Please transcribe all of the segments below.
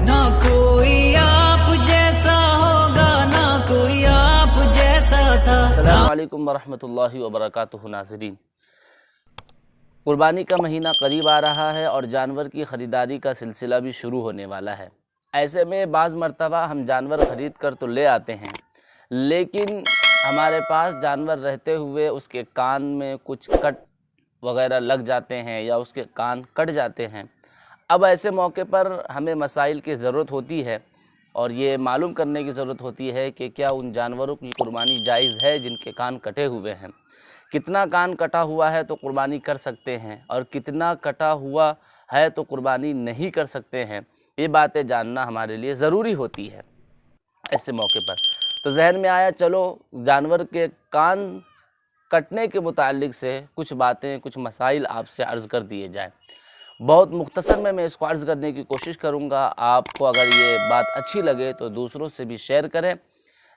ना कोई आप जैसा होगा, ना कोई आप जैसा था। अस्सलामु अलैकुम वरहमतुल्लाहि वबरकातुहू। नाज़रीन, कुर्बानी का महीना करीब आ रहा है और जानवर की ख़रीदारी का सिलसिला भी शुरू होने वाला है। ऐसे में बाज़ मरतबा हम जानवर ख़रीद कर तो ले आते हैं, लेकिन हमारे पास जानवर रहते हुए उसके कान में कुछ कट वग़ैरह लग जाते हैं या उसके कान कट जाते हैं। अब ऐसे मौके पर हमें मसाइल की ज़रूरत होती है और ये मालूम करने की ज़रूरत होती है कि क्या उन जानवरों की कुर्बानी जायज़ है जिनके कान कटे हुए हैं। कितना कान कटा हुआ है तो कुर्बानी कर सकते हैं और कितना कटा हुआ है तो कुर्बानी नहीं कर सकते हैं। ये बातें जानना हमारे लिए ज़रूरी होती है। ऐसे मौके पर तो जहन में आया, चलो जानवर के कान कटने के मुताल्लिक से कुछ बातें, कुछ मसाइल आपसे अर्ज़ कर दिए जाएँ। बहुत मुख्तसर में मैं इसको अर्ज़ करने की कोशिश करूँगा। आपको अगर ये बात अच्छी लगे तो दूसरों से भी शेयर करें।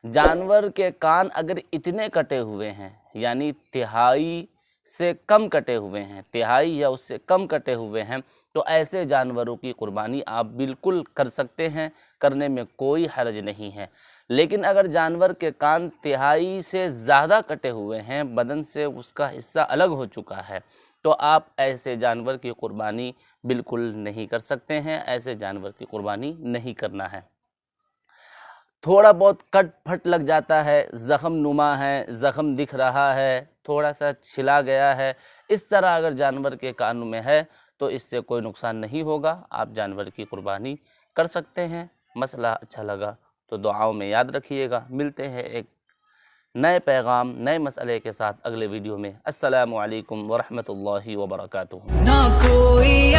जानवर के कान अगर इतने कटे हुए हैं, यानी तिहाई से कम कटे हुए हैं, तिहाई या उससे कम कटे हुए हैं, तो ऐसे जानवरों की कुर्बानी आप बिल्कुल कर सकते हैं, करने में कोई हर्ज नहीं है। लेकिन अगर जानवर के कान तिहाई से ज़्यादा कटे हुए हैं, बदन से उसका हिस्सा अलग हो चुका है, तो आप ऐसे जानवर की कुर्बानी बिल्कुल नहीं कर सकते हैं। ऐसे जानवर की कुर्बानी नहीं करना है। थोड़ा बहुत कट फट लग जाता है, ज़ख़म नुमा है, ज़ख़म दिख रहा है, थोड़ा सा छिला गया है, इस तरह अगर जानवर के कानों में है तो इससे कोई नुकसान नहीं होगा, आप जानवर की कुर्बानी कर सकते हैं। मसला अच्छा लगा तो दुआओं में याद रखिएगा। मिलते हैं एक नए पैगाम, नए मसले के साथ अगले वीडियो में। अस्सलामु अलैकुम वरहमतुल्लाहि वबरकातुहू। ना कोई